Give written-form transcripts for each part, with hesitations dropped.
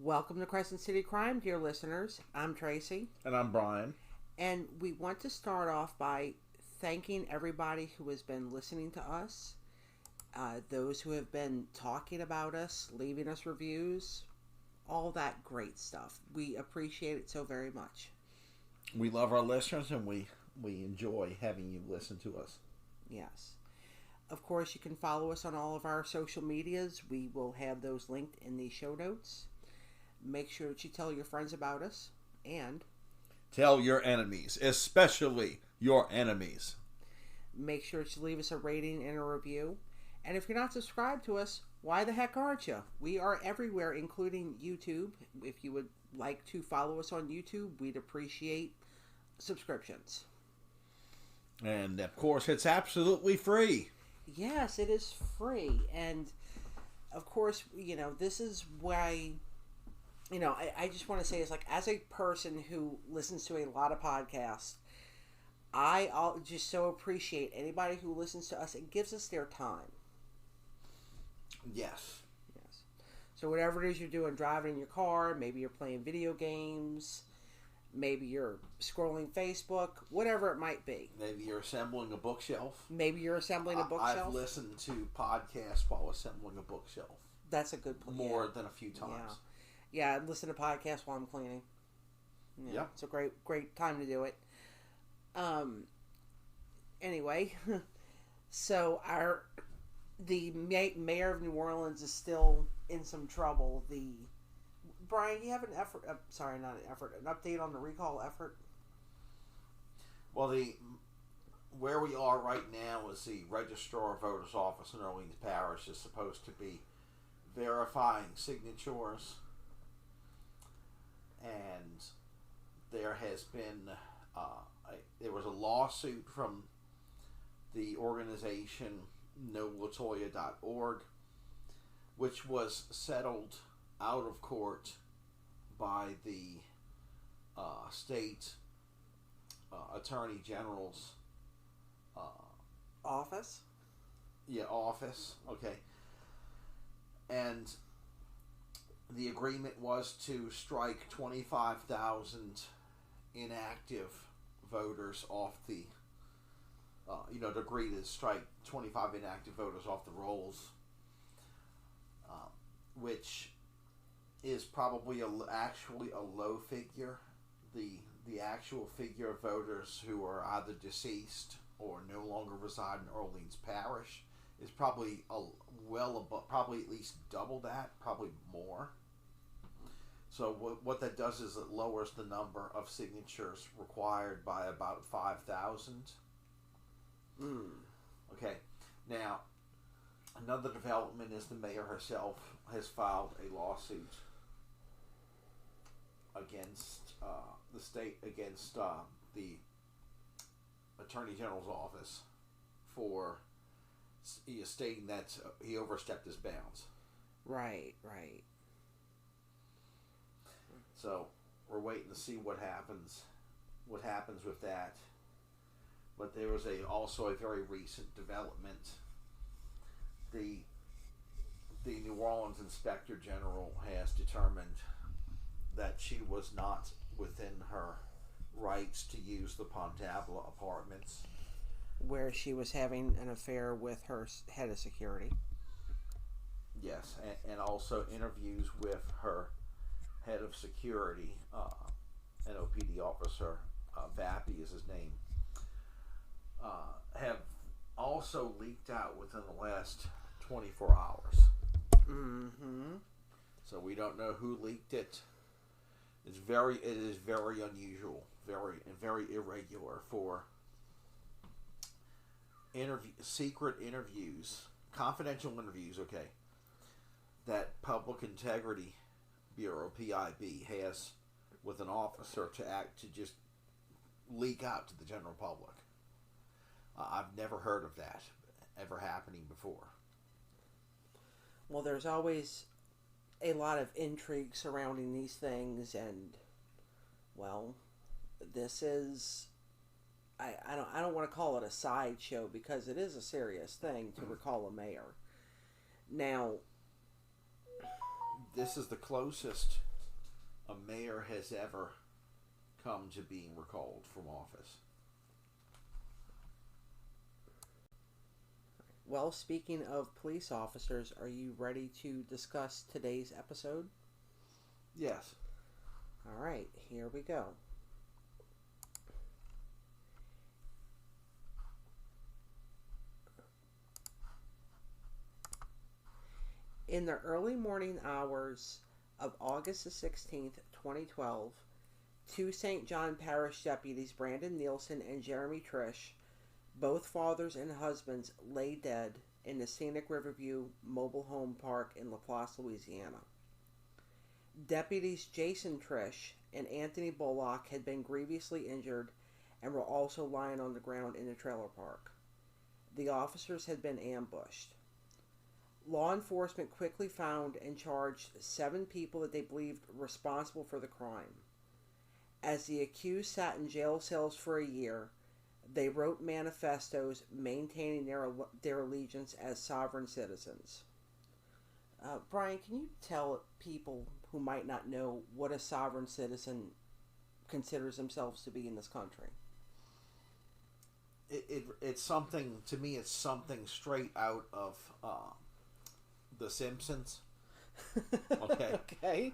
Welcome to Crescent City Crime, dear listeners. I'm Tracy. And I'm Brian. And we want to start off by thanking everybody who has been listening to us, those who have been talking about us, leaving us reviews, all that great stuff. We appreciate it so very much. We love our listeners and we enjoy having you listen to us. Yes. Of course, you can follow us on all of our social medias. We will have those linked in the show notes. Make sure that you tell your friends about us and tell your enemies, especially your enemies. Make sure to leave us a rating and a review. And if you're not subscribed to us, why the heck aren't you? We are everywhere, including YouTube. If you would like to follow us on YouTube, we'd appreciate subscriptions. And of course, it's absolutely free. Yes, it is free. And of course, this is why, I just want to say is like, as a person who listens to a lot of podcasts, I just so appreciate anybody who listens to us and gives us their time. Yes. Yes. So whatever it is you're doing, driving in your car, maybe you're playing video games, maybe you're scrolling Facebook, whatever it might be. Maybe you're assembling a bookshelf. I've listened to podcasts while assembling a bookshelf. That's a good point. More than a few times. Yeah, I listen to podcasts while I'm cleaning. Yeah. It's a great time to do it. Anyway, so the mayor of New Orleans is still in some trouble. Brian, you have an update on the recall effort? Well, where we are right now is the Registrar of Voters Office in Orleans Parish is supposed to be verifying signatures, and there has been there was a lawsuit from the organization NoLatoya.org, which was settled out of court by the state attorney general's office. Yeah, office. Okay, and the agreement was to strike 25,000 inactive voters off the. To agree to strike 25 inactive voters off the rolls, which is probably actually a low figure. The actual figure of voters who are either deceased or no longer reside in Orleans Parish is probably probably at least double that, probably more. So what that does is it lowers the number of signatures required by about 5,000. Okay. Now, another development is the mayor herself has filed a lawsuit against the state, against the Attorney General's office for stating that he overstepped his bounds. Right. So we're waiting to see what happens with that. But there was also a very recent development. The New Orleans Inspector General has determined that she was not within her rights to use the Pontabla apartments, where she was having an affair with her head of security. Yes, and also interviews with her head of security, an OPD officer, Vappy is his name, have also leaked out within the last 24 hours. Mm-hmm. So we don't know who leaked it. It is very unusual, very irregular for secret interviews, confidential interviews, okay, that Public Integrity Bureau, PIB, has with an officer to just leak out to the general public. I've never heard of that ever happening before. Well, there's always a lot of intrigue surrounding these things, and well, this is I don't want to call it a sideshow because it is a serious thing to recall a mayor. Now, this is the closest a mayor has ever come to being recalled from office. Well, speaking of police officers, are you ready to discuss today's episode? Yes. All right, here we go. In the early morning hours of August the 16th, 2012, two St. John Parish deputies, Brandon Nielsen and Jeremy Trish, both fathers and husbands, lay dead in the scenic Riverview mobile home park in Laplace, Louisiana. Deputies Jason Trish and Anthony Bullock had been grievously injured and were also lying on the ground in the trailer park. The officers had been ambushed. Law enforcement quickly found and charged 7 people that they believed responsible for the crime. As the accused sat in jail cells for a year, they wrote manifestos maintaining their allegiance as sovereign citizens. Brian, can you tell people who might not know what a sovereign citizen considers themselves to be in this country? It's something, to me, it's something straight out of The Simpsons. Okay. Okay.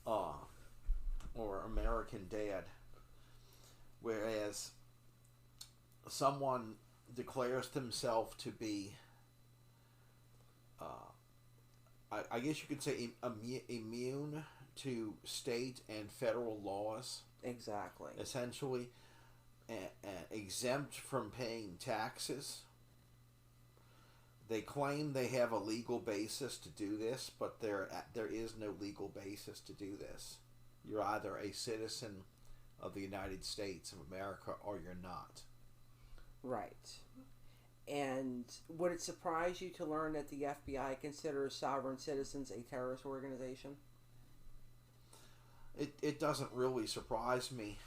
Or American Dad. Whereas someone declares themselves to be, I guess you could say, immune to state and federal laws. Exactly. Essentially, exempt from paying taxes. They claim they have a legal basis to do this, but there is no legal basis to do this. You're either a citizen of the United States of America or you're not. Right. And would it surprise you to learn that the FBI considers sovereign citizens a terrorist organization? It doesn't really surprise me,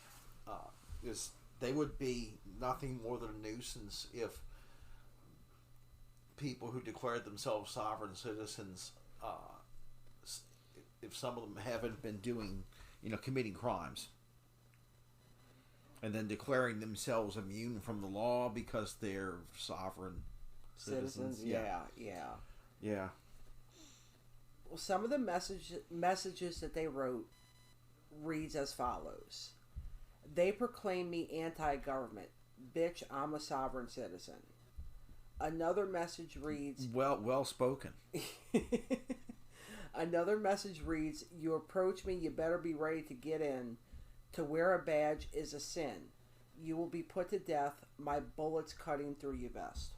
because they would be nothing more than a nuisance if people who declared themselves sovereign citizens, if some of them haven't been committing crimes, and then declaring themselves immune from the law because they're sovereign citizens. Yeah. Well, some of the messages that they wrote reads as follows. They proclaim me anti-government. Bitch, I'm a sovereign citizen. Another message reads... Well spoken. Another message reads, you approach me, you better be ready to get in. To wear a badge is a sin. You will be put to death, my bullets cutting through your vest.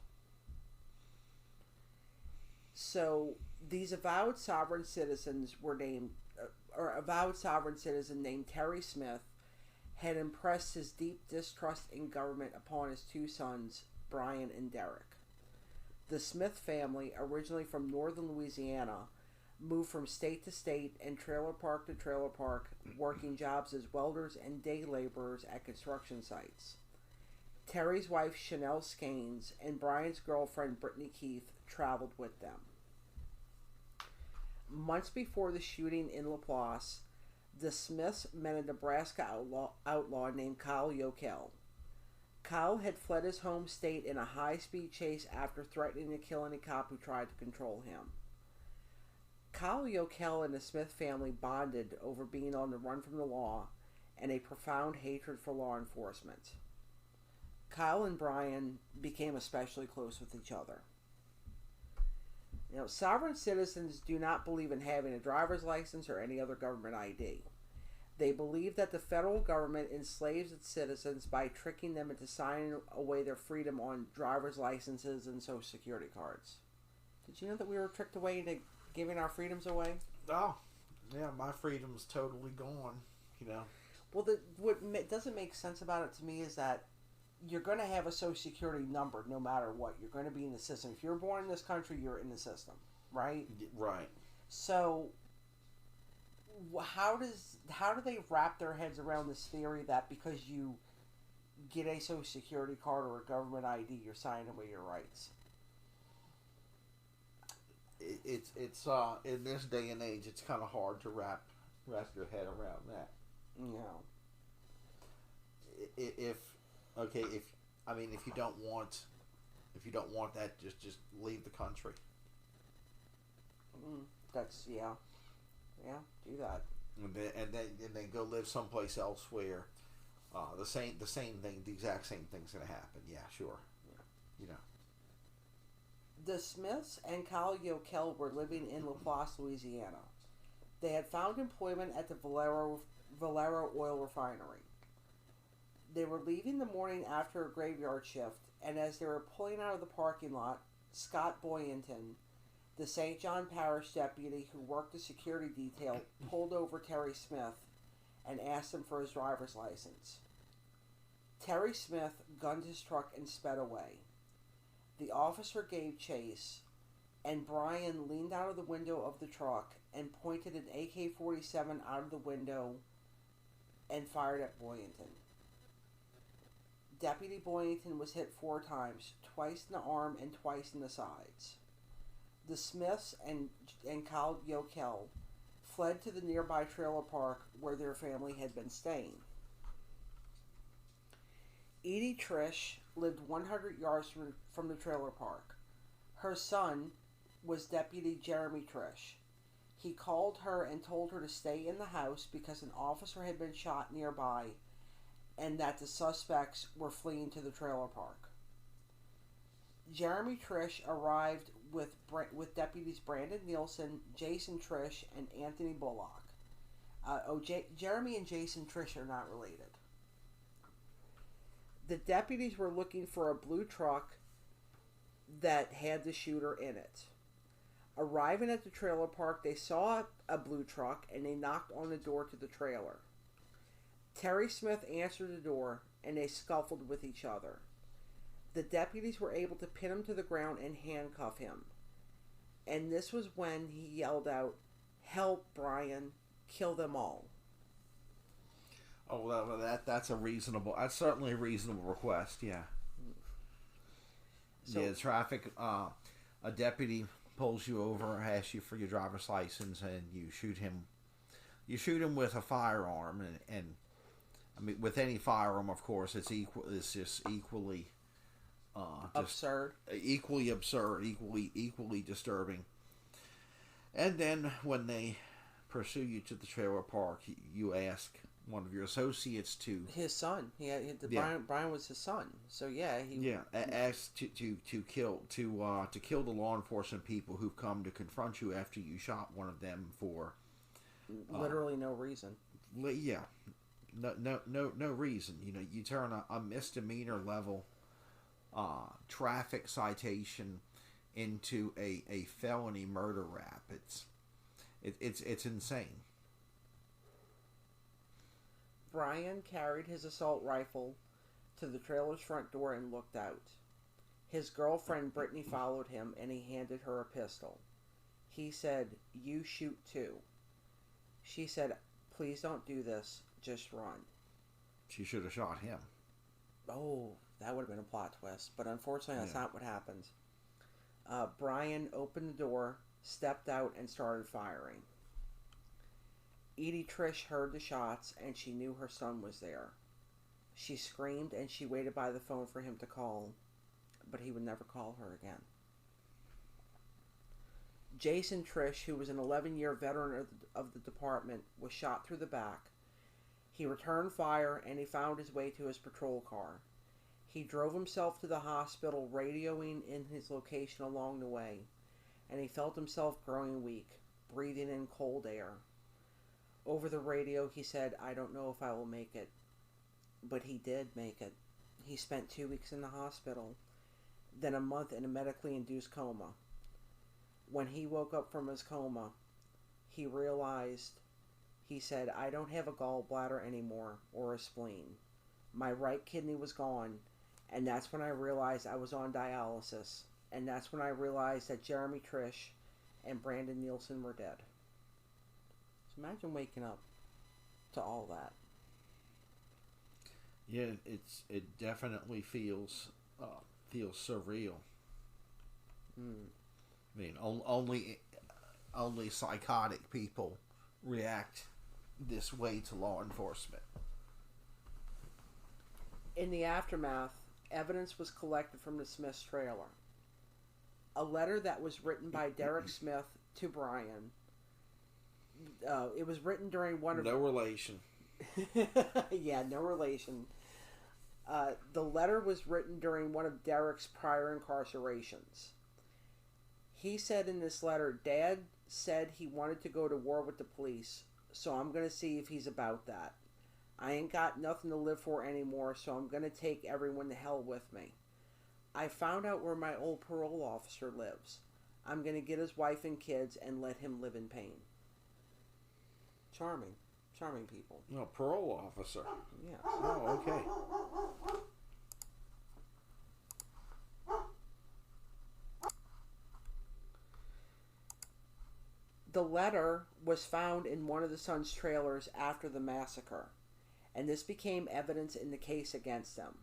So, these avowed sovereign citizens were named... or avowed sovereign citizen named Terry Smith had impressed his deep distrust in government upon his 2 sons, Brian and Derek. The Smith family, originally from northern Louisiana, moved from state to state and trailer park to trailer park, working jobs as welders and day laborers at construction sites. Terry's wife, Chanel Skanes, and Brian's girlfriend, Brittany Keith, traveled with them. Months before the shooting in Laplace, the Smiths met a Nebraska outlaw named Kyle Yokel. Kyle had fled his home state in a high-speed chase after threatening to kill any cop who tried to control him. Kyle Yokel and the Smith family bonded over being on the run from the law and a profound hatred for law enforcement. Kyle and Brian became especially close with each other. Now, sovereign citizens do not believe in having a driver's license or any other government ID. They believe that the federal government enslaves its citizens by tricking them into signing away their freedom on driver's licenses and social security cards. Did you know that we were tricked away into giving our freedoms away? Oh, yeah, my freedom's totally gone, Well, what doesn't make sense about it to me is that you're going to have a social security number no matter what. You're going to be in the system. If you're born in this country, you're in the system, right? Right. So how do they wrap their heads around this theory that because you get a social security card or a government ID, you're signing away your rights? It's in this day and age, it's kind of hard to wrap wrap your head around that. Yeah. If okay, if you don't want that, just leave the country. That's yeah, do that. And then go live someplace else where the same thing, the exact same thing's gonna happen. Yeah, sure. Yeah. You know. The Smiths and Kyle Yokel were living in LaPlace, Louisiana. They had found employment at the Valero oil refinery. They were leaving the morning after a graveyard shift, and as they were pulling out of the parking lot, Scott Boynton, the St. John Parish deputy who worked the security detail, pulled over Terry Smith and asked him for his driver's license. Terry Smith gunned his truck and sped away. The officer gave chase, and Brian leaned out of the window of the truck and pointed an AK-47 out of the window and fired at Boynton. Deputy Boynton was hit 4 times, twice in the arm and twice in the sides. The Smiths and Kyle Yokel fled to the nearby trailer park where their family had been staying. Edie Trish lived 100 yards from the trailer park. Her son was Deputy Jeremy Trish. He called her and told her to stay in the house because an officer had been shot nearby and that the suspects were fleeing to the trailer park. Jeremy Trish arrived with deputies Brandon Nielsen, Jason Trish, and Anthony Bullock. Jeremy and Jason Trish are not related. The deputies were looking for a blue truck that had the shooter in it. Arriving at the trailer park, they saw a blue truck and they knocked on the door to the trailer. Terry Smith answered the door and they scuffled with each other. The deputies were able to pin him to the ground and handcuff him. And this was when he yelled out, "Help, Brian, kill them all." Oh, well, that's certainly a reasonable request. Yeah. So, yeah, traffic. A deputy pulls you over, asks you for your driver's license, and you shoot him. You shoot him with a firearm, and I mean, with any firearm, of course, it's just equally absurd, equally disturbing. And then when they pursue you to the trailer park, you ask one of your associates to his son. Brian was his son. So asked to kill the law enforcement people who've come to confront you after you shot one of them for literally no reason. Yeah, no reason. You know, you turn a misdemeanor level traffic citation into a felony murder rap. It's insane. Brian carried his assault rifle to the trailer's front door and looked out. His girlfriend Brittany followed him and he handed her a pistol. He said, "You shoot too." She said, "Please don't do this, just run." She should have shot him. Oh, that would have been a plot twist, but unfortunately that's not what happened. Brian opened the door, stepped out, and started firing. Edie Trish heard the shots and she knew her son was there. She screamed and she waited by the phone for him to call, but he would never call her again. Jason Trish, who was an 11-year veteran of the department, was shot through the back. He returned fire and he found his way to his patrol car. He drove himself to the hospital, radioing in his location along the way, and he felt himself growing weak, breathing in cold air. Over the radio, he said, "I don't know if I will make it." But he did make it. He spent 2 weeks in the hospital, then a month in a medically induced coma. When he woke up from his coma, he realized, he said, "I don't have a gallbladder anymore or a spleen. My right kidney was gone, and that's when I realized I was on dialysis, and that's when I realized that Jeremy Trish and Brandon Nielsen were dead." So imagine waking up to all that. Yeah, it definitely feels surreal. I mean, only psychotic people react this way to law enforcement. In the aftermath, evidence was collected from the Smith's trailer. A letter that was written by Derek Smith to Brian. It was written during one of... No relation. Yeah, no relation. The letter was written during one of Derek's prior incarcerations. He said in this letter, Dad said he wanted to go to war with the police, so I'm going to see if he's about that. I ain't got nothing to live for anymore, so I'm going to take everyone to hell with me. I found out where my old parole officer lives. I'm going to get his wife and kids and let him live in pain. Charming. Charming people. No, parole officer. Yeah. Oh, okay. The letter was found in one of the son's trailers after the massacre, and this became evidence in the case against them.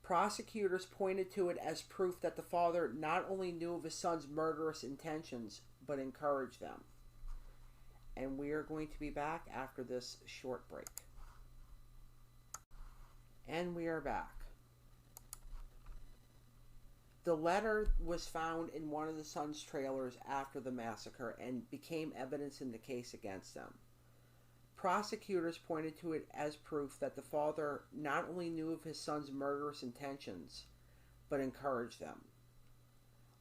Prosecutors pointed to it as proof that the father not only knew of his son's murderous intentions, but encouraged them. And we are going to be back after this short break. And we are back. The letter was found in one of the son's trailers after the massacre and became evidence in the case against them. Prosecutors pointed to it as proof that the father not only knew of his son's murderous intentions, but encouraged them.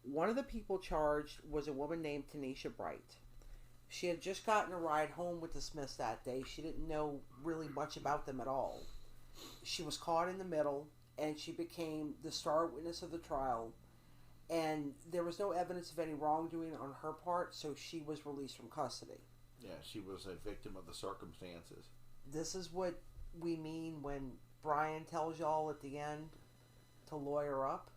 One of the people charged was a woman named Tanisha Bright. She had just gotten a ride home with the Smiths that day. She didn't know really much about them at all. She was caught in the middle, and she became the star witness of the trial, and there was no evidence of any wrongdoing on her part, so she was released from custody. Yeah, she was a victim of the circumstances. This is what we mean when Brian tells y'all at the end to lawyer up.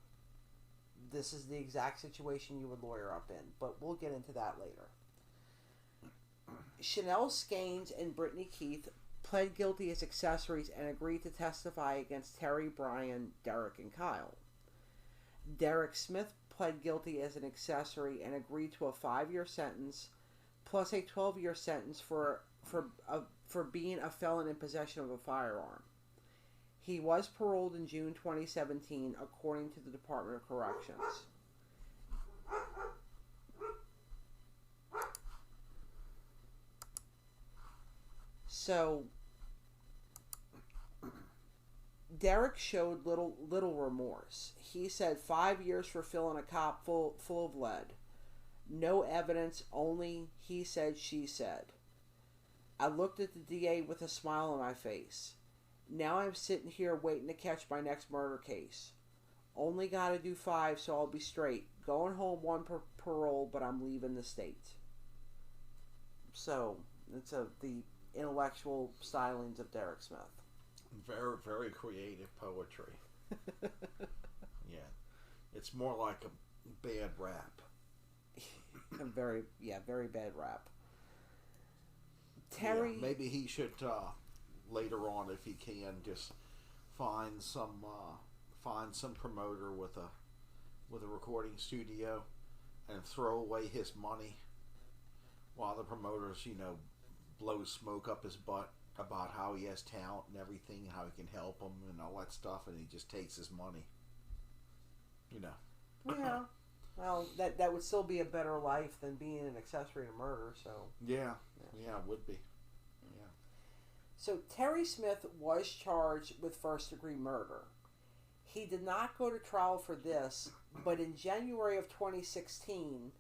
This is the exact situation you would lawyer up in, but we'll get into that later. Chanel Skanes and Brittany Keith pled guilty as accessories and agreed to testify against Terry, Brian, Derek, and Kyle. Derek Smith pled guilty as an accessory and agreed to a 5-year sentence plus a 12-year sentence for being a felon in possession of a firearm. He was paroled in June 2017, according to the Department of Corrections. So, Derek showed little remorse. He said 5 years for filling a cop full of lead. No evidence, only he said, she said. I looked at the DA with a smile on my face. Now I'm sitting here waiting to catch my next murder case. Only gotta do 5, so I'll be straight. Going home 1 parole, but I'm leaving the state. So, it's the intellectual stylings of Derek Smith. Very, very creative poetry. Yeah. It's more like a bad rap. Very bad rap. Terry... Yeah, maybe he should, later on, if he can, just find some promoter with a recording studio and throw away his money while the promoters, blow smoke up his butt about how he has talent and everything, how he can help them and all that stuff, and he just takes his money. Yeah. Well, that would still be a better life than being an accessory to murder, so... Yeah, it would be. Yeah. So, Terry Smith was charged with first-degree murder. He did not go to trial for this, but in January of 2016,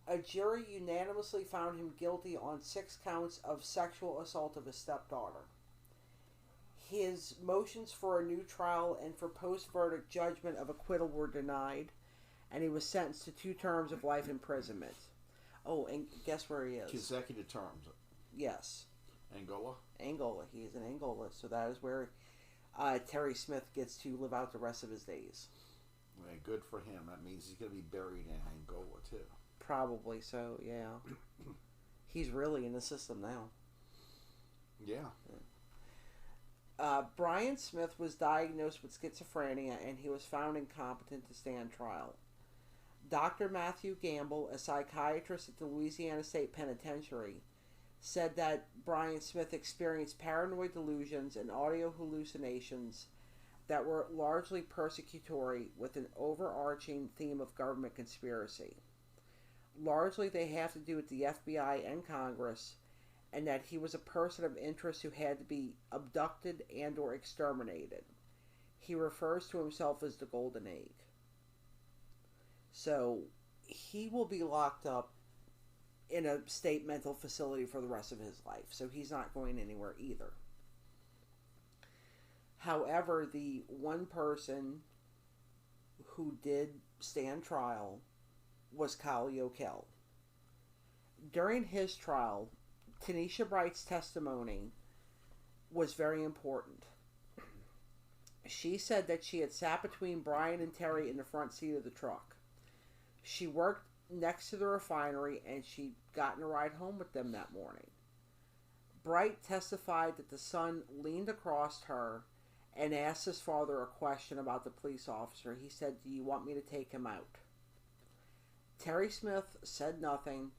a jury unanimously found him guilty on 6 counts of sexual assault of his stepdaughter. His motions for a new trial and for post-verdict judgment of acquittal were denied, and he was sentenced to 2 terms of life imprisonment. Oh, and guess where he is? Consecutive terms. Yes. Angola? Angola. He is in Angola, so that is where Terry Smith gets to live out the rest of his days. Well, good for him. That means he's going to be buried in Angola, too. Probably so, yeah. He's really in the system now. Yeah. Brian Smith was diagnosed with schizophrenia, and he was found incompetent to stand trial. Dr. Matthew Gamble, a psychiatrist at the Louisiana State Penitentiary, said that Brian Smith experienced paranoid delusions and audio hallucinations that were largely persecutory with an overarching theme of government conspiracy. Largely, they have to do with the FBI and Congress, and that he was a person of interest who had to be abducted and or exterminated. He refers to himself as the Golden Egg. So, he will be locked up in a state mental facility for the rest of his life. So, he's not going anywhere either. However, the one person who did stand trial was Kyle Yokel. During his trial, Tanisha Bright's testimony was very important. She said that she had sat between Brian and Terry in the front seat of the truck. She worked next to the refinery and she'd gotten a ride home with them that morning. Bright testified that the son leaned across her and asked his father a question about the police officer. He said, "Do you want me to take him out?" Terry Smith said nothing,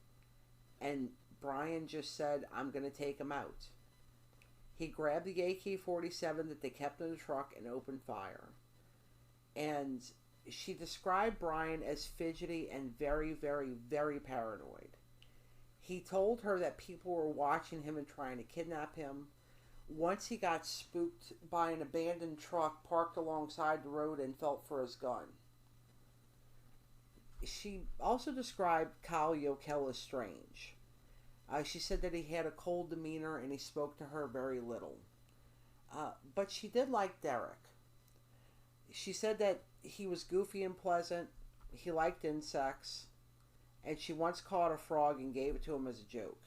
and Brian just said, "I'm going to take him out." He grabbed the AK-47 that they kept in the truck and opened fire. And she described Brian as fidgety and very, very, very paranoid. He told her that people were watching him and trying to kidnap him. Once he got spooked by an abandoned truck parked alongside the road and felt for his gun. She also described Kyle Yokel as strange. She said that he had a cold demeanor and he spoke to her very little. But she did like Derek. She said that he was goofy and pleasant, he liked insects, and she once caught a frog and gave it to him as a joke.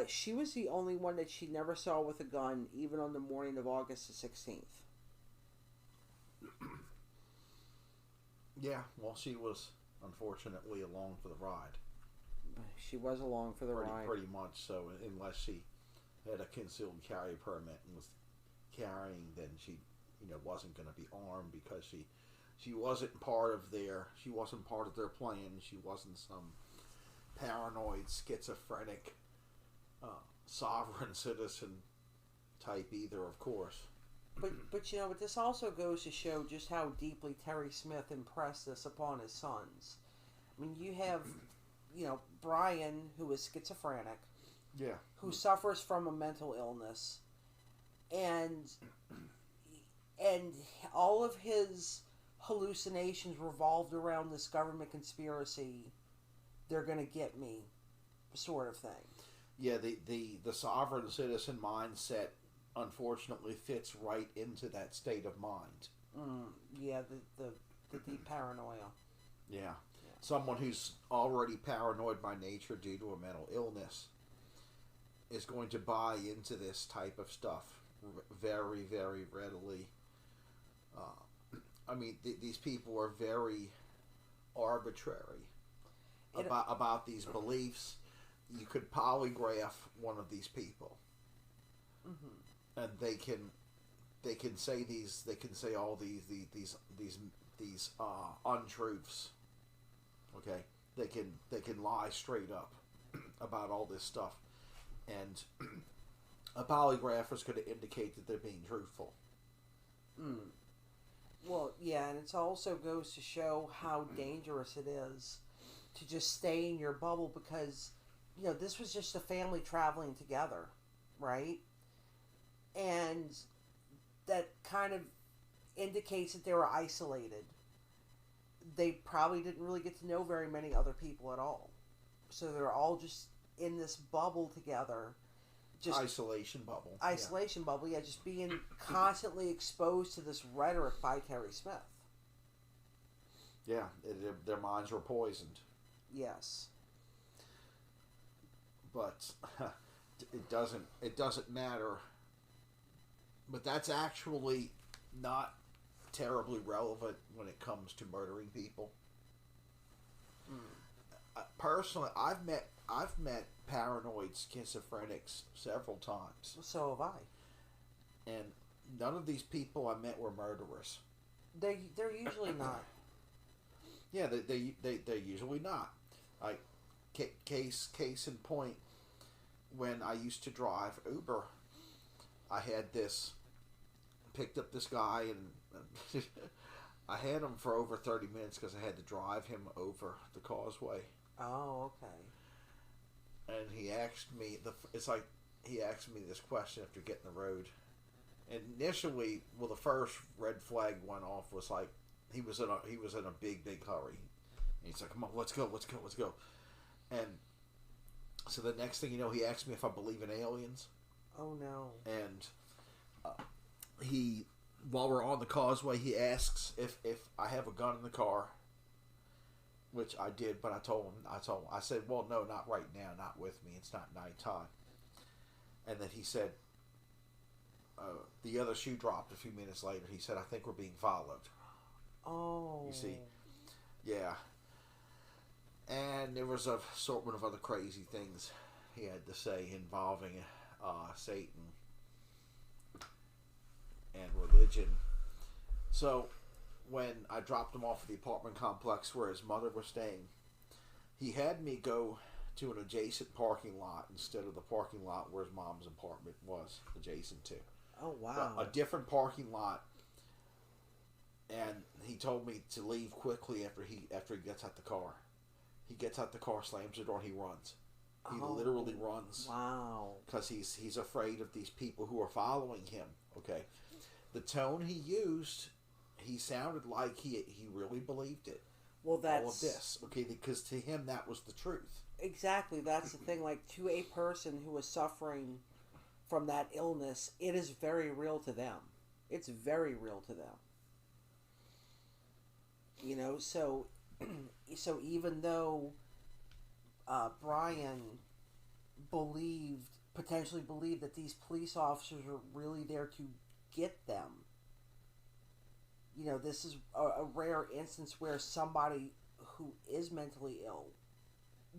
She was the only one that she never saw with a gun, even on the morning of August the 16th. Yeah, well, she was unfortunately along for the ride. She was along for the ride. Pretty much so, unless she had a concealed carry permit and was carrying, then she, wasn't going to be armed because she wasn't part of their plan. She wasn't some paranoid, schizophrenic, sovereign citizen type either, of course. But this also goes to show just how deeply Terry Smith impressed this upon his sons. I mean, you have, Brian, who is schizophrenic, yeah, who suffers from a mental illness, and all of his hallucinations revolved around this government conspiracy. They're going to get me, sort of thing. Yeah, the sovereign citizen mindset unfortunately fits right into that state of mind. Yeah, the deep paranoia. Yeah. Someone who's already paranoid by nature due to a mental illness is going to buy into this type of stuff very, very readily. These people are very arbitrary about these beliefs. You could polygraph one of these people, and they can say all these untruths. Okay, they can lie straight up about all this stuff, and a polygraph is going to indicate that they're being truthful. Well, yeah, and it also goes to show how dangerous it is to just stay in your bubble because, this was just a family traveling together, right? And that kind of indicates that they were isolated. They probably didn't really get to know very many other people at all. So they're all just in this bubble together. Just isolation bubble. Isolation bubble, yeah, just being constantly exposed to this rhetoric by Terry Smith. Yeah, their minds were poisoned. Yes. But it doesn't matter. But that's actually not terribly relevant when it comes to murdering people. Personally, I've met paranoid schizophrenics several times. So have I. And none of these people I met were murderers. They're usually not. Yeah, they're usually not. Like case in point, when I used to drive Uber, I had picked up this guy, and I had him for over 30 minutes because I had to drive him over the causeway. Oh, okay. And he asked me, he asked me this question after getting the road. And initially, the first red flag went off was like, he was in a big hurry. And he's like, come on, let's go. And so the next thing you know, he asked me if I believe in aliens. Oh, no. And while we're on the causeway, he asks if I have a gun in the car, which I did, but I said, well, no, not right now, not with me. It's not nighttime. And then he said, the other shoe dropped a few minutes later. He said, I think we're being followed. Oh. You see? Yeah. And there was a assortment of other crazy things he had to say involving Satan and religion. So when I dropped him off at the apartment complex where his mother was staying, he had me go to an adjacent parking lot instead of the parking lot where his mom's apartment was adjacent to. Oh, wow. A different parking lot. And he told me to leave quickly after he gets out the car. He gets out the car, slams the door, and he runs. He literally runs. Wow. Because he's afraid of these people who are following him. Okay. The tone he used, he sounded like he really believed it. Well, that's... all of this. Okay, because to him that was the truth. Exactly. That's the thing. Like, to a person who is suffering from that illness, it is very real to them. It's very real to them. You know, so even though Brian potentially believed that these police officers were really there to get them, you know, this is a rare instance where somebody who is mentally ill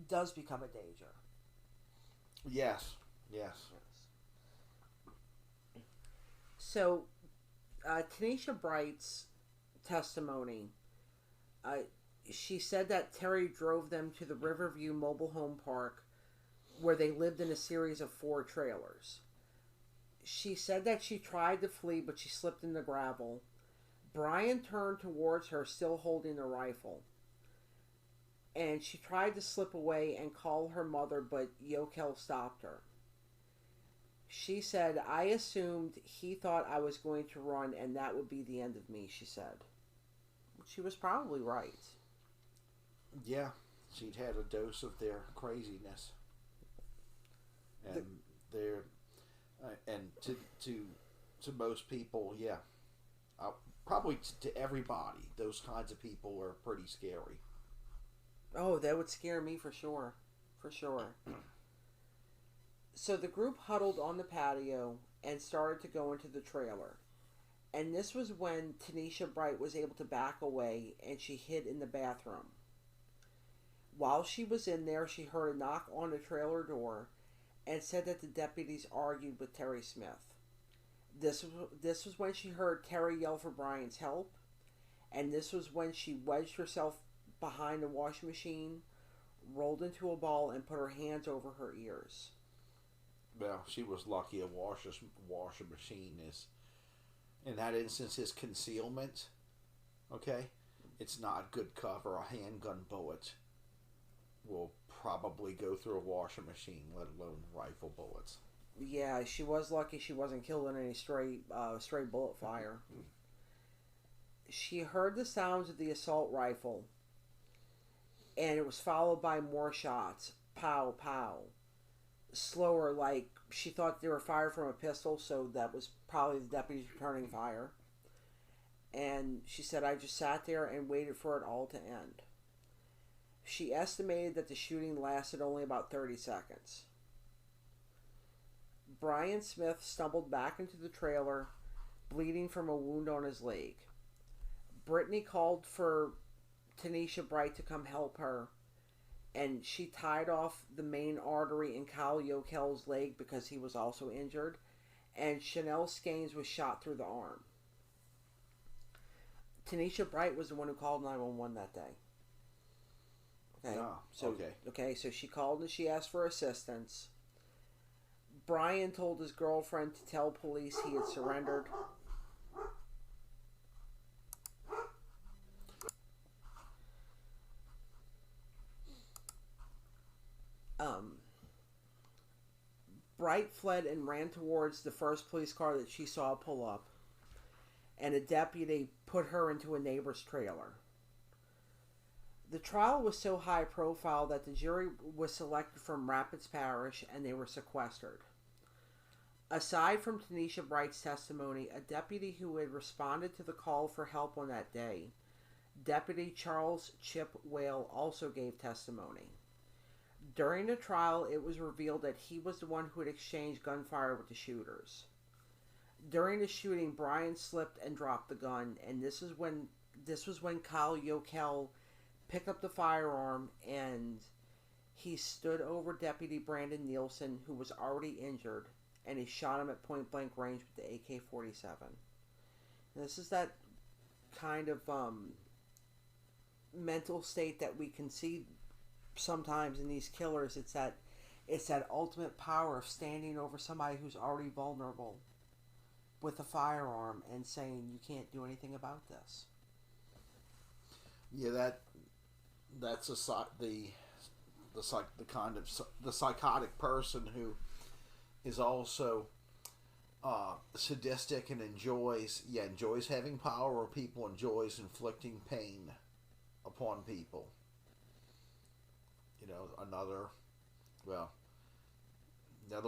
does become a danger. Yes. So, Tanisha Bright's testimony, she said that Terry drove them to the Riverview Mobile Home Park where they lived in a series of 4 trailers. She said that she tried to flee, but she slipped in the gravel. Brian turned towards her, still holding the rifle. And she tried to slip away and call her mother, but Yokel stopped her. She said, I assumed he thought I was going to run and that would be the end of me, she said. She was probably right. Yeah, she'd had a dose of their craziness. And to most people, yeah. Probably to everybody, those kinds of people are pretty scary. Oh, that would scare me for sure. For sure. So the group huddled on the patio and started to go into the trailer. And this was when Tanisha Bright was able to back away and she hid in the bathroom. While she was in there, she heard a knock on the trailer door and said that the deputies argued with Terry Smith. This was when she heard Terry yell for Brian's help, and this was when she wedged herself behind the washing machine, rolled into a ball, and put her hands over her ears. Well, she was lucky a washer machine is, in that instance, is concealment. Okay? It's not good cover. A handgun bullet will probably go through a washer machine, let alone rifle bullets. Yeah, she was lucky she wasn't killed in any stray bullet fire. She heard the sounds of the assault rifle, and it was followed by more shots. Pow, pow. Slower, like she thought they were fired from a pistol, so that was probably the deputies returning fire. And she said, I just sat there and waited for it all to end. She estimated that the shooting lasted only about 30 seconds. Brian Smith stumbled back into the trailer, bleeding from a wound on his leg. Brittany called for Tanisha Bright to come help her, and she tied off the main artery in Kyle Yokel's leg because he was also injured, and Chanel Skanes was shot through the arm. Tanisha Bright was the one who called 911 that day. Okay. Okay. Okay, so she called and she asked for assistance. Brian told his girlfriend to tell police he had surrendered. Bright fled and ran towards the first police car that she saw pull up, and a deputy put her into a neighbor's trailer. The trial was so high profile that the jury was selected from Rapids Parish and they were sequestered. Aside from Tanisha Bright's testimony, a deputy who had responded to the call for help on that day, Deputy Charles Chip Whale, also gave testimony. During the trial, it was revealed that he was the one who had exchanged gunfire with the shooters. During the shooting, Brian slipped and dropped the gun, and this was when Kyle Yokel picked up the firearm and he stood over Deputy Brandon Nielsen, who was already injured, and he shot him at point blank range with the AK-47. This is that kind of mental state that we can see sometimes in these killers. It's that ultimate power of standing over somebody who's already vulnerable with a firearm and saying, you can't do anything about this. Yeah, that's the psychotic person who is also sadistic and enjoys having power over people, enjoys inflicting pain upon people. Another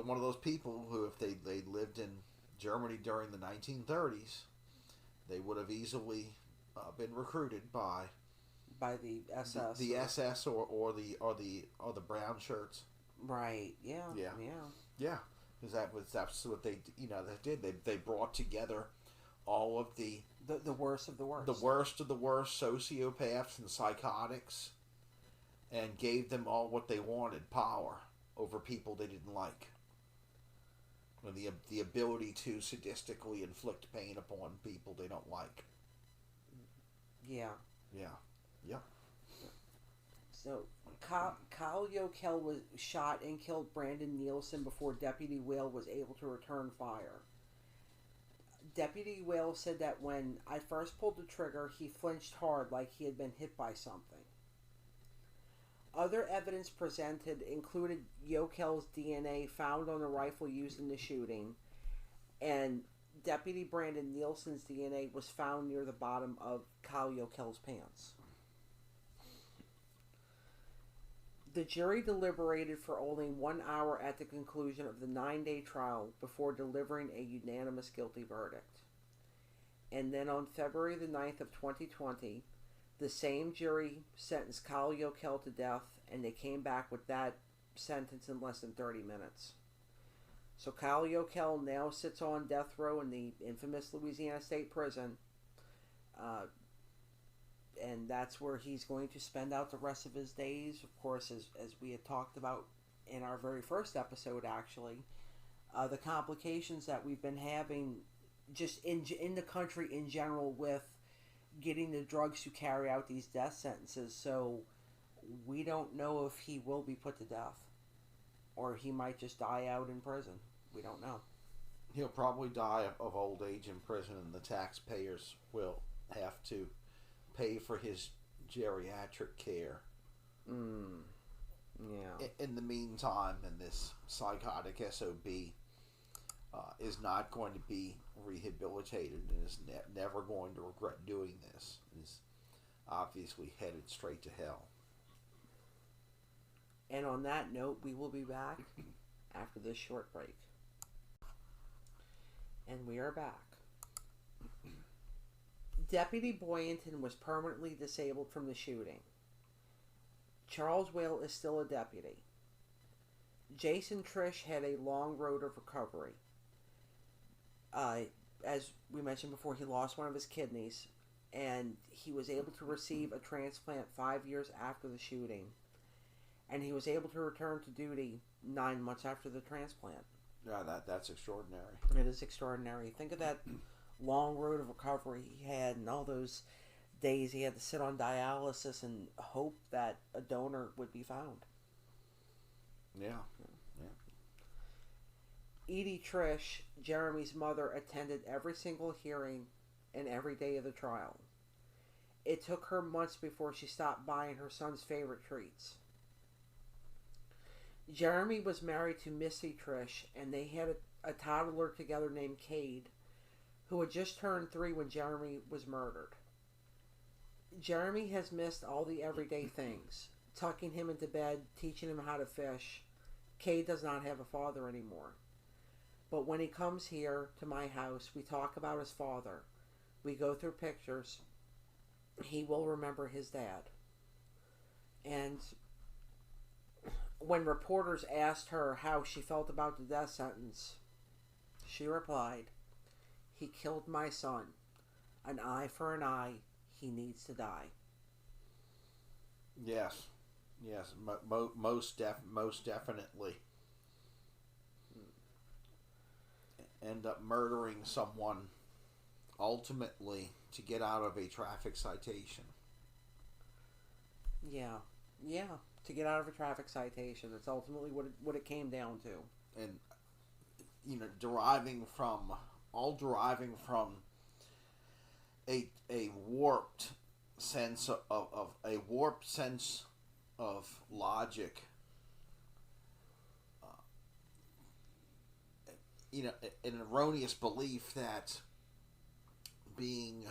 one of those people who, if they lived in Germany during the 1930s, they would have easily been recruited by the SS, the SS or the brown shirts. Right. Yeah. Because that's what they did. They brought together all of the worst of the worst, the worst of the worst sociopaths and psychotics, and gave them all what they wanted: power over people they didn't like, and the ability to sadistically inflict pain upon people they don't like. Yeah. Yep. So Kyle Yokel was shot and killed Brandon Nielsen before Deputy Whale was able to return fire. Deputy Whale said that when I first pulled the trigger, he flinched hard like he had been hit by something. Other evidence presented included Yokel's DNA found on the rifle used in the shooting, and Deputy Brandon Nielsen's DNA was found near the bottom of Kyle Yokel's pants. The jury deliberated for only 1 hour at the conclusion of the 9-day trial before delivering a unanimous guilty verdict. And then on February the 9th of 2020, the same jury sentenced Kyle Yokel to death, and they came back with that sentence in less than 30 minutes. So Kyle Yokel now sits on death row in the infamous Louisiana State Prison, and that's where he's going to spend out the rest of his days. Of course, as we had talked about in our very first episode, actually, the complications that we've been having just in the country in general with getting the drugs to carry out these death sentences. So we don't know if he will be put to death, or he might just die out in prison. We don't know. He'll probably die of old age in prison, and the taxpayers will have to pay for his geriatric care. Yeah. In the meantime, and this psychotic SOB is not going to be rehabilitated and is never going to regret doing this. Is obviously headed straight to hell. And on that note, we will be back after this short break. And we are back. Deputy Boynton was permanently disabled from the shooting. Charles Whale is still a deputy. Jason Trish had a long road of recovery. As we mentioned before, he lost one of his kidneys, and he was able to receive a transplant 5 years after the shooting. And he was able to return to duty 9 months after the transplant. Yeah, that's extraordinary. It is extraordinary. Think of that long road of recovery he had, and all those days he had to sit on dialysis and hope that a donor would be found. Yeah. Edie Trish, Jeremy's mother, attended every single hearing and every day of the trial. It took her months before she stopped buying her son's favorite treats. Jeremy was married to Missy Trish, and they had a toddler together named Cade, who had just turned 3 when Jeremy was murdered. Jeremy has missed all the everyday things, tucking him into bed, teaching him how to fish. Cade does not have a father anymore. But when he comes here to my house, we talk about his father. We go through pictures. He will remember his dad. And when reporters asked her how she felt about the death sentence, she replied, "He killed my son. An eye for an eye. He needs to die." Yes, yes, most definitely. End up murdering someone ultimately to get out of a traffic citation. Yeah, to get out of a traffic citation. That's ultimately what it came down to. And deriving from a warped sense of logic. An erroneous belief that being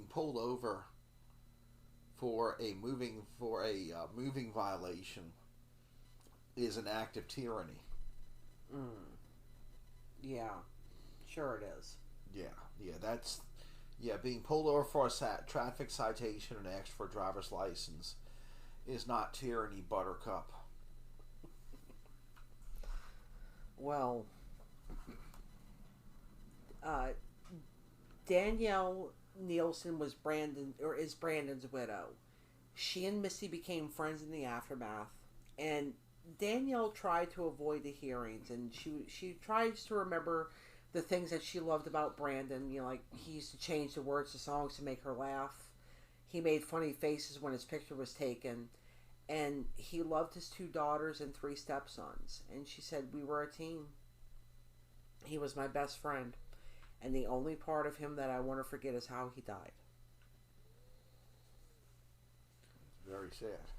pulled over for a moving violation is an act of tyranny. Yeah, sure it is. Being pulled over for a traffic citation and asked for a driver's license is not tyranny, Buttercup. Well, Danielle Nielsen is Brandon's widow. She and Missy became friends in the aftermath, and Danielle tried to avoid the hearings, and she tries to remember the things that she loved about Brandon. Like he used to change the words to songs to make her laugh. He made funny faces when his picture was taken, and he loved his 2 daughters and 3 stepsons. And she said, "We were a team. He was my best friend. And the only part of him that I want to forget is how he died." Very sad.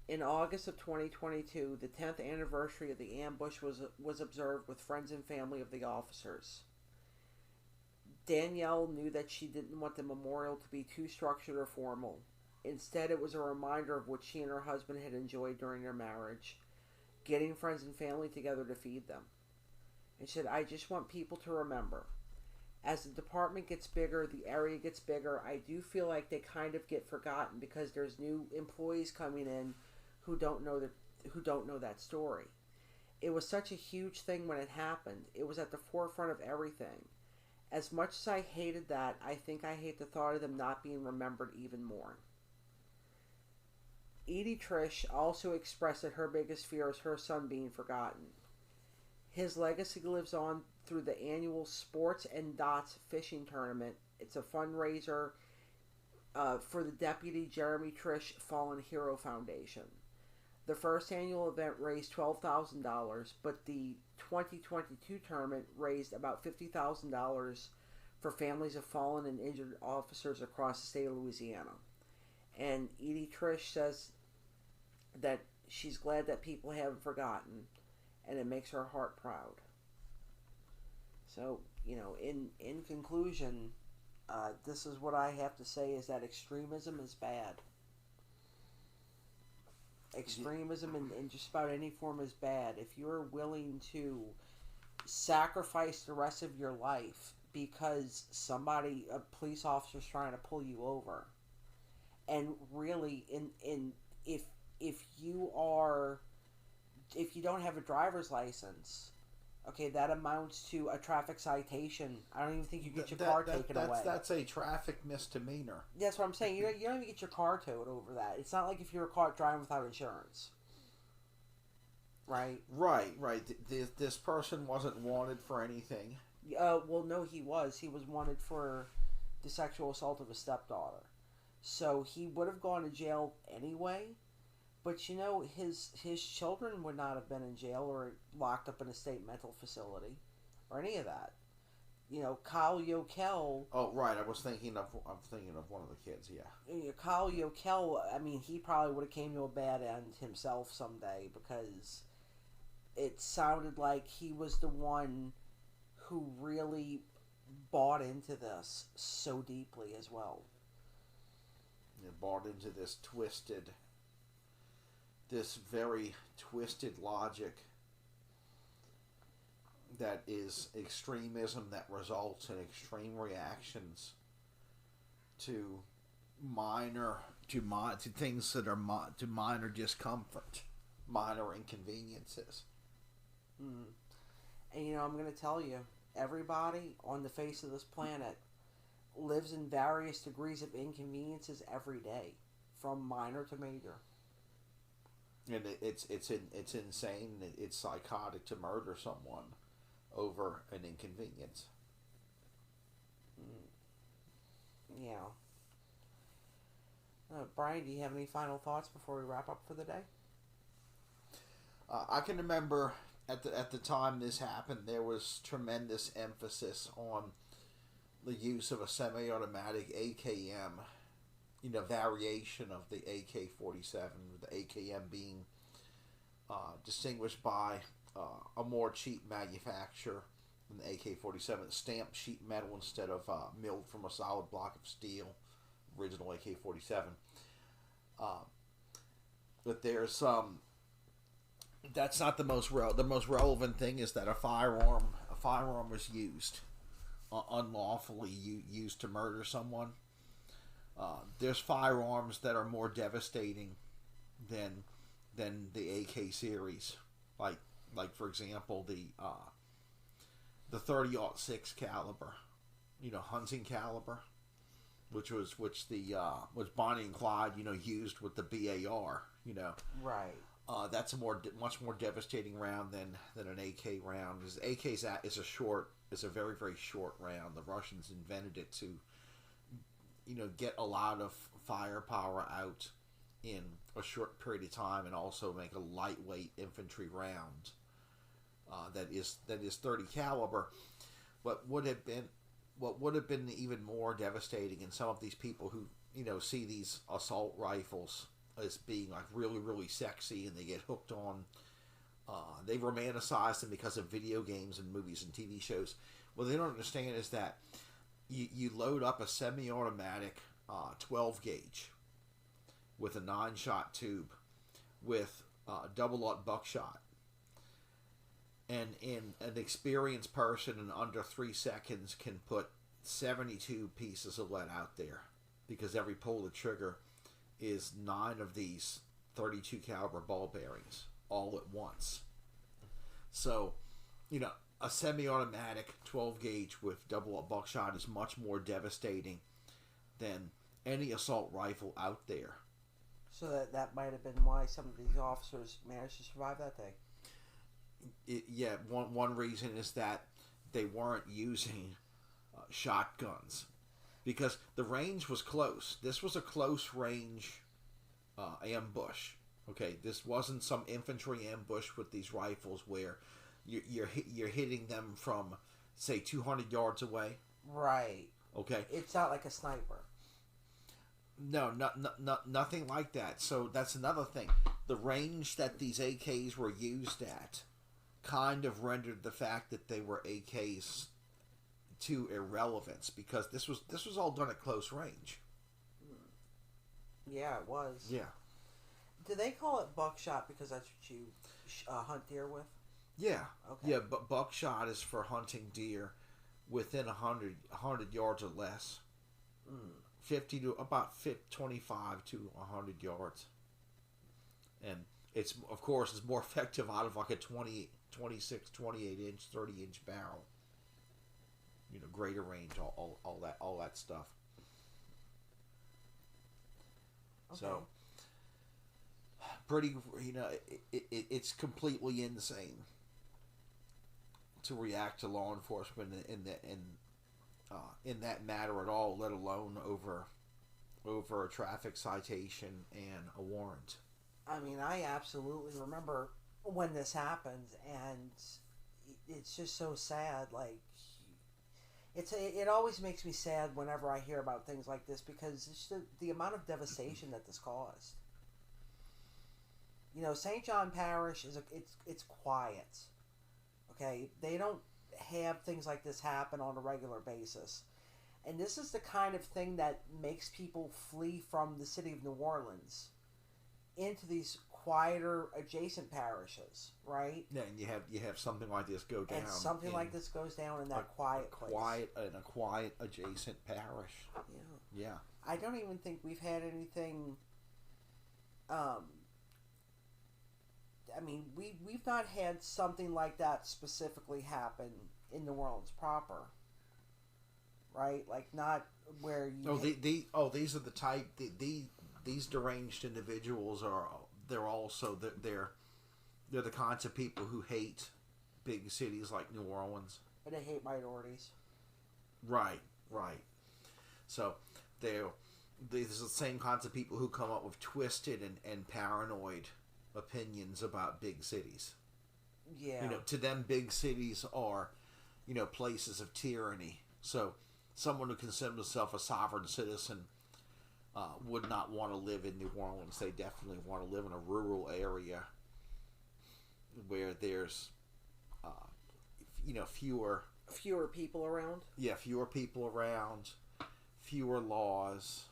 In August of 2022, the 10th anniversary of the ambush was observed with friends and family of the officers. Danielle knew that she didn't want the memorial to be too structured or formal. Instead, it was a reminder of what she and her husband had enjoyed during their marriage, getting friends and family together to feed them. And she said, "I just want people to remember. As the department gets bigger, the area gets bigger, I do feel like they kind of get forgotten because there's new employees coming in who don't know that story. It was such a huge thing when it happened. It was at the forefront of everything. As much as I hated that, I think I hate the thought of them not being remembered even more." Edie Trish also expressed that her biggest fear is her son being forgotten. His legacy lives on through the annual Sports and Dots fishing tournament. It's a fundraiser for the Deputy Jeremy Trish Fallen Hero Foundation. The first annual event raised $12,000, but the 2022 tournament raised about $50,000 for families of fallen and injured officers across the state of Louisiana. And Edie Trish says that she's glad that people haven't forgotten, and it makes her heart proud. So, in conclusion, this is what I have to say is that extremism is bad. Extremism in just about any form is bad. If you're willing to sacrifice the rest of your life because a police officer is trying to pull you over, and really, if you don't have a driver's license, okay, that amounts to a traffic citation. I don't even think you get your car taken away. That's a traffic misdemeanor. That's what I'm saying. You don't even get your car towed over that. It's not like if you were caught driving without insurance. Right? Right. This person wasn't wanted for anything. Well, no, he was. He was wanted for the sexual assault of his stepdaughter. So he would have gone to jail anyway, But his children would not have been in jail or locked up in a state mental facility, or any of that. Kyle Yokel. Oh, right. I'm thinking of one of the kids. Yeah. Kyle Yokel. I mean, he probably would have came to a bad end himself someday, because it sounded like he was the one who really bought into this so deeply as well. Bought into this very twisted logic that is extremism that results in extreme reactions to things that are to minor discomfort, minor inconveniences. And I'm going to tell you, everybody on the face of this planet lives in various degrees of inconveniences every day, from minor to major. And it's insane. It's psychotic to murder someone over an inconvenience. Yeah. Brian, do you have any final thoughts before we wrap up for the day? I can remember at the time this happened, there was tremendous emphasis on the use of a semi-automatic AKM, variation of the AK-47, the AKM being distinguished by a more cheap manufacture than the AK-47, stamped sheet metal instead of milled from a solid block of steel, original AK-47. But there's that's not the most the most relevant thing is that a firearm was used unlawfully used to murder someone. There's firearms that are more devastating than the AK series, like for example the 30-06 caliber, hunting caliber, which was Bonnie and Clyde, used with the BAR, Right. That's a much more devastating round than an AK round. Because AK is a very, very short round. The Russians invented it to, get a lot of firepower out in a short period of time, and also make a lightweight infantry round that is 30 caliber. What would have been even more devastating, in some of these people who see these assault rifles as being like really, really sexy, and they get hooked on. They romanticize them because of video games and movies and TV shows. What they don't understand is that you load up a semi-automatic 12 gauge with a 9-shot tube with double-aught buckshot, and an experienced person in under 3 seconds can put 72 pieces of lead out there, because every pull of the trigger is 9 of these 32 caliber ball bearings all at once. So, a semi-automatic 12 gauge with double-aught buckshot is much more devastating than any assault rifle out there. So that might have been why some of these officers managed to survive that day. One reason is that they weren't using shotguns, because the range was close. This was a close range ambush. Okay, this wasn't some infantry ambush with these rifles where you're hitting them from, say, 200 yards away. Right. Okay. It's not like a sniper. No, nothing like that. So that's another thing. The range that these AKs were used at kind of rendered the fact that they were AKs to irrelevance, because this was all done at close range. Yeah, it was. Yeah. Do they call it buckshot because that's what you hunt deer with? Yeah. Okay. Yeah, but buckshot is for hunting deer within 100 yards or less. 50 to about 25 to 100 yards. And it's, of course, it's more effective out of like a 26, 28 inch, 30 inch barrel. Greater range, all that stuff. Okay. So, pretty, it's completely insane to react to law enforcement in that matter at all, let alone over a traffic citation and a warrant. I mean, I absolutely remember when this happened, and it's just so sad. Like, it always makes me sad whenever I hear about things like this because it's the amount of devastation that this caused. You know, St. John Parish it's quiet. Okay, they don't have things like this happen on a regular basis. And this is the kind of thing that makes people flee from the city of New Orleans into these quieter adjacent parishes, right? Yeah, and you have something like this go down. And something like this goes down in that quiet place. In a quiet adjacent parish. Yeah. Yeah. I don't even think we've had anything. I mean, we've not had something like that specifically happen in New Orleans proper, right? Like not where you. These are the type these deranged individuals are. They're the kinds of people who hate big cities like New Orleans. And they hate minorities. Right. So these are the same kinds of people who come up with twisted and paranoid opinions about big cities. Yeah. You know, to them, big cities are, places of tyranny. So someone who considers himself a sovereign citizen would not want to live in New Orleans. They definitely want to live in a rural area where there's, fewer people around. Yeah, fewer people around, fewer laws.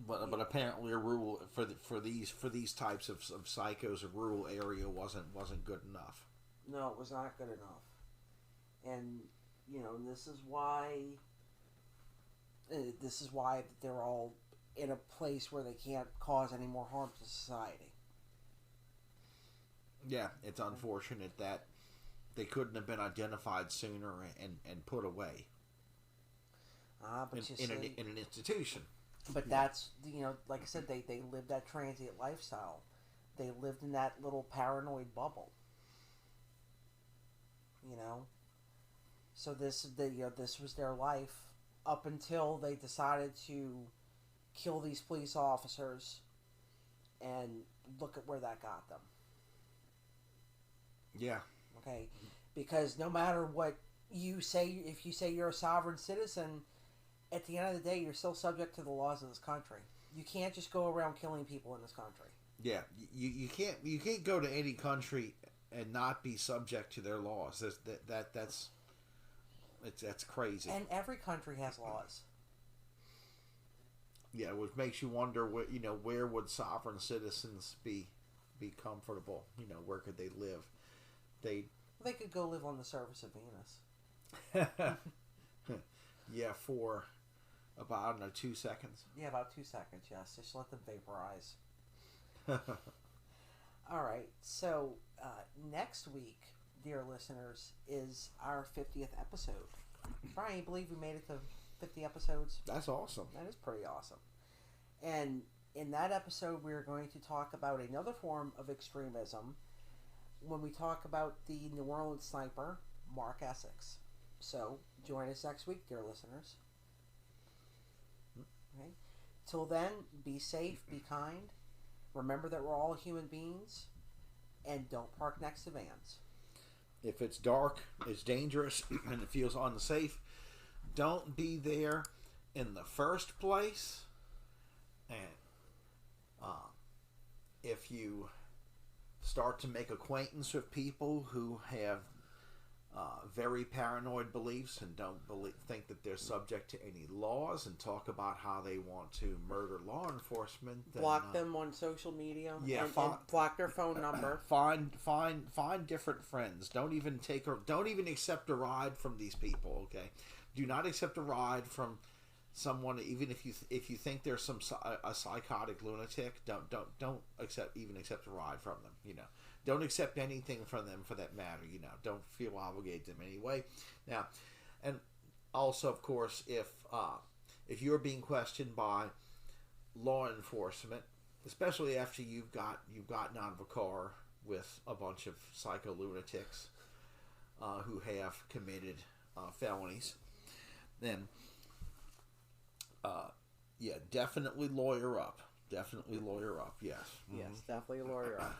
But apparently a rural for these types of psychos, a rural area wasn't good enough. No, it was not good enough, and this is why. This is why they're all in a place where they can't cause any more harm to society. Yeah, it's unfortunate that they couldn't have been identified sooner and put away in an institution. But that's, like I said, they lived that transient lifestyle. They lived in that little paranoid bubble. So this was their life up until they decided to kill these police officers, and look at where that got them. Yeah. Okay, because no matter what you say, if you say you're a sovereign citizen, at the end of the day, you're still subject to the laws of this country. You can't just go around killing people in this country. Yeah, you can't go to any country and not be subject to their laws. That's crazy. And every country has laws. Yeah, which makes you wonder where would sovereign citizens be comfortable? Where could they live? They could go live on the surface of Venus. Yeah, for about 2 seconds. Yeah, about 2 seconds. Yes, just let them vaporize. All right. So next week, dear listeners, is our 50th episode. Brian, you believe we made it to 50 episodes? That's awesome. That is pretty awesome. And in that episode, we're going to talk about another form of extremism when we talk about the New Orleans sniper, Mark Essex. So join us next week, dear listeners. Okay. Till then, be safe, be kind. Remember that we're all human beings, and don't park next to vans. If it's dark, it's dangerous, and it feels unsafe, don't be there in the first place. And if you start to make acquaintance with people who have very paranoid beliefs and don't think that they're subject to any laws, and talk about how they want to murder law enforcement, then, block them on social media. Yeah, and block their phone number. Find different friends. Don't even accept a ride from these people. Okay, do not accept a ride from someone, even if you think there's a psychotic lunatic. Don't accept a ride from them. Don't accept anything from them for that matter. Don't feel obligated to them anyway. Now, and also, of course, if you're being questioned by law enforcement, especially after you've gotten out of a car with a bunch of psycho lunatics who have committed felonies, then Yeah, definitely lawyer up. Definitely lawyer up. Yes. Yes, definitely lawyer up.